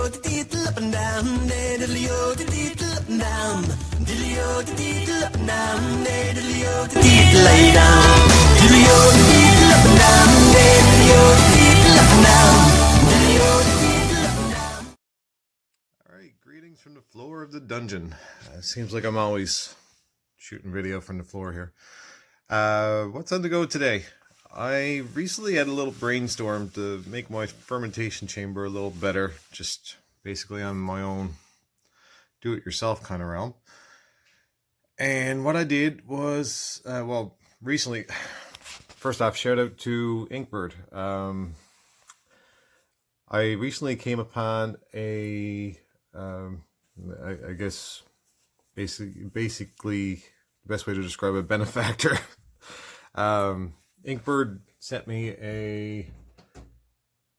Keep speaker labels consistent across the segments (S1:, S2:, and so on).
S1: diddle-o, up and down, diddle-o, diddle up and down, diddle-o, diddle up and down, diddle-o, diddle lay down, diddle-o, diddle up and down, diddle-o, diddle up and down, diddle-o, diddle up and down.
S2: All right, greetings from the floor of the dungeon. Seems like I'm always shooting video from the floor here. What's on the go today? I recently had a little brainstorm to make my fermentation chamber a little better, just basically on my own do-it-yourself kind of realm. And what I did was, recently, first off, shout out to Inkbird. I recently came upon I guess, basically, the best way to describe a benefactor. Inkbird sent me a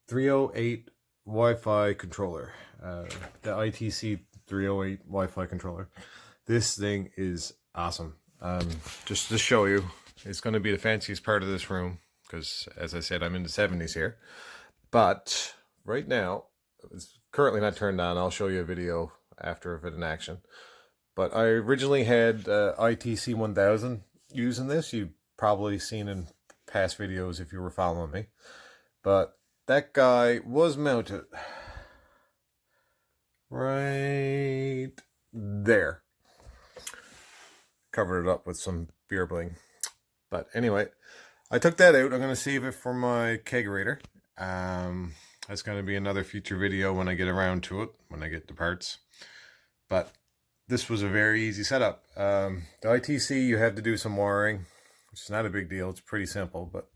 S2: 308 Wi-Fi controller, the ITC 308 Wi-Fi controller. This thing is awesome. Just to show you, it's going to be the fanciest part of this room because, as I said, I'm in the 70s here. But right now, it's currently not turned on. I'll show you a video after of it in action. But I originally had ITC 1000 using this. You've probably seen in past videos if you were following me. But that guy was mounted right there. Covered it up with some beer bling. But anyway, I took that out. I'm going to save it for my kegerator. That's going to be another future video when I get around to it, when I get the parts. But this was a very easy setup. The ITC, you have to do some wiring, which is not a big deal. It's pretty simple. But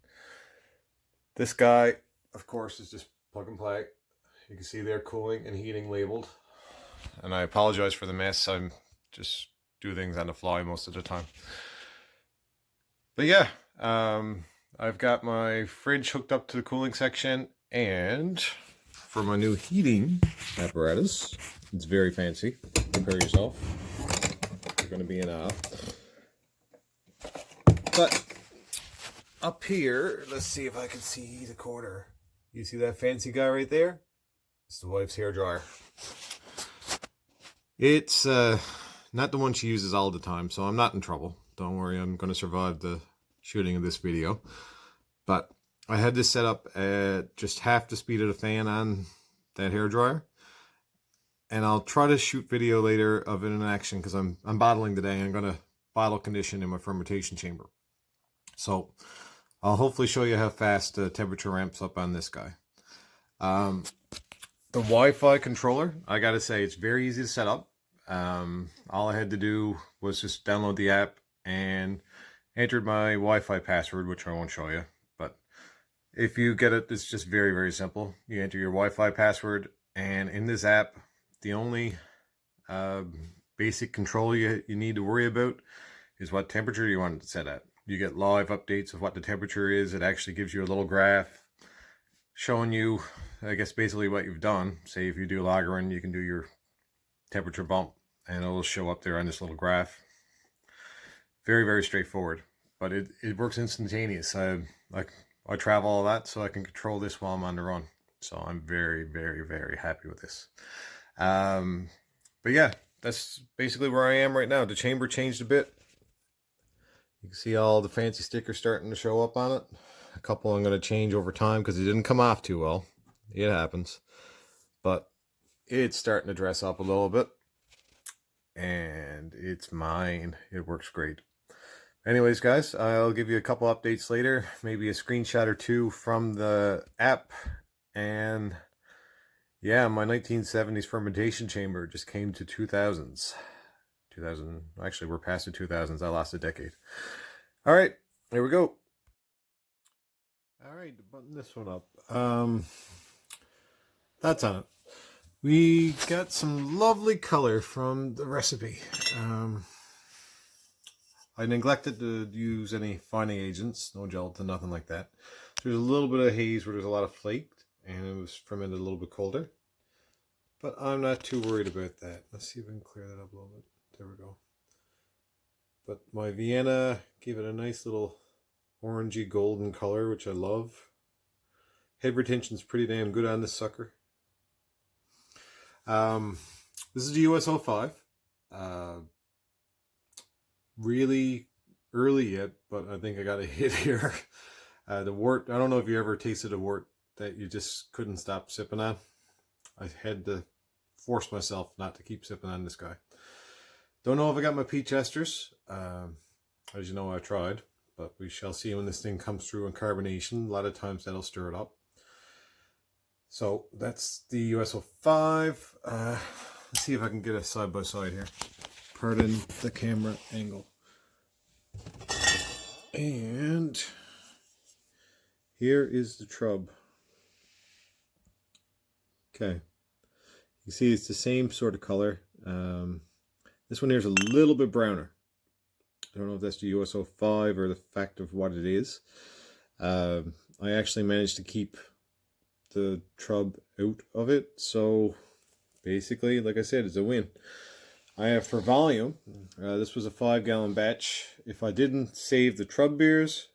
S2: this guy, of course, is just plug and play. You can see they're cooling and heating labeled. And I apologize for the mess. I'm just do things on the fly most of the time. But yeah, I've got my fridge hooked up to the cooling section, and for my new heating apparatus, it's very fancy. Prepare yourself. You're going to be in awe. But up here, let's see if I can see the corner. You see that fancy guy right there? It's the wife's hairdryer. It's not the one she uses all the time, so I'm not in trouble. Don't worry, I'm going to survive the shooting of this video. But I had this set up at just half the speed of the fan on that hairdryer. And I'll try to shoot video later of it in action because I'm bottling today. I'm going to bottle condition in my fermentation chamber. So I'll hopefully show you how fast the temperature ramps up on this guy. The Wi-Fi controller, I got to say, it's very easy to set up. All I had to do was just download the app and entered my Wi-Fi password, which I won't show you. But if you get it, it's just very, very simple. You enter your Wi-Fi password, and in this app, the only basic control you need to worry about is what temperature you want it to set at. You get live updates of what the temperature is. It actually gives you a little graph showing you, I guess, basically what you've done. Say if you do lagering, you can do your temperature bump, and it'll show up there on this little graph. Very, very straightforward, but it works instantaneous. I travel a lot, so I can control this while I'm on the run. So I'm very, very, very happy with this. But yeah, that's basically where I am right now. The chamber changed a bit. You can see all the fancy stickers starting to show up on it. A couple I'm going to change over time because it didn't come off too well. It happens. But it's starting to dress up a little bit. And it's mine. It works great. Anyways, guys, I'll give you a couple updates later. Maybe a screenshot or two from the app. And yeah, my 1970s fermentation chamber just came to 2000s. Actually, we're past the 2000s. I lost a decade. All right, here we go. All right, to button this one up. That's on it. We got some lovely color from the recipe. I neglected to use any fining agents, no gelatin, nothing like that. There's a little bit of haze where there's a lot of flaked, and it was fermented a little bit colder. But I'm not too worried about that. Let's see if we can clear that up a little bit. There we go. But my Vienna gave it a nice little orangey golden color, which I love. Head retention's pretty damn good on this sucker. This is the USO 5. Really early yet, but I think I got a hit here. The wort, I don't know if you ever tasted a wort that you just couldn't stop sipping on. I had to force myself not to keep sipping on this guy. Don't know if I got my peach esters. As you know, I tried, but we shall see when this thing comes through in carbonation. A lot of times that'll stir it up. So that's the USO 5. Let's see if I can get a side by side here. Pardon the camera angle. And here is the trub. Okay. You see it's the same sort of color. This one here is a little bit browner. I don't know if that's the USO 5 or the fact of what it is. I actually managed to keep the trub out of it. So basically, like I said, it's a win. I have for volume, this was a 5-gallon batch. If I didn't save the trub beers,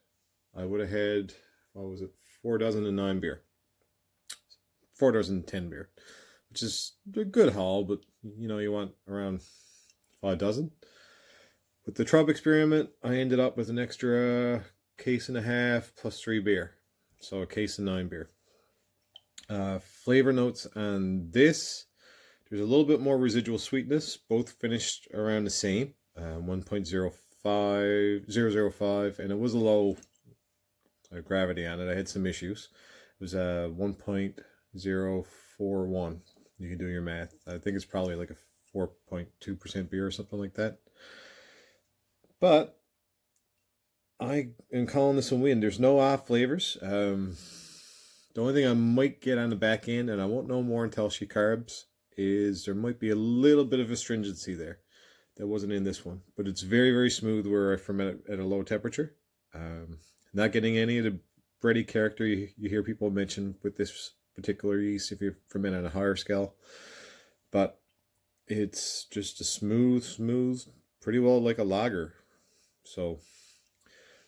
S2: I would have had, what was it, 4 dozen and 9 beer. 4 dozen and 10 beer, which is a good haul, but you know, you want around 5 dozen. With the trub experiment, I ended up with an extra case and a half plus 3 beer. So a case and 9 beer. Flavor notes on this. There's a little bit more residual sweetness. Both finished around the same. 1.005, and it was a low gravity on it. I had some issues. It was 1.041. You can do your math. I think it's probably like a 4.2% beer or something like that. But I am calling this a win. There's no off flavors. The only thing I might get on the back end, and I won't know more until she carbs, is there might be a little bit of astringency there that wasn't in this one. But it's very, very smooth where I ferment it at a low temperature. Not getting any of the bready character you hear people mention with this particular yeast if you ferment on a higher scale. But it's just a smooth, pretty well like a lager. So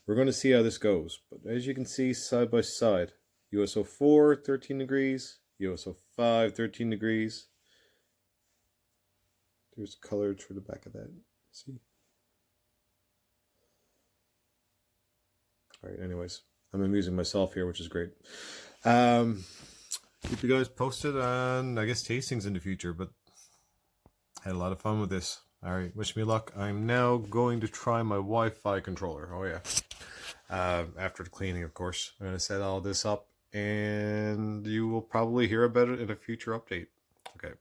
S2: we're going to see how this goes. But as you can see side by side, USO 4, 13 degrees, USO 5, 13 degrees. There's color through the back of that. See? Alright, anyways. I'm amusing myself here, which is great. Keep you guys posted on, I guess, tastings in the future, but had a lot of fun with this. Alright, wish me luck. I'm now going to try my Wi-Fi controller. Oh yeah. After the cleaning, of course. I'm going to set all this up, and you will probably hear about it in a future update. Okay.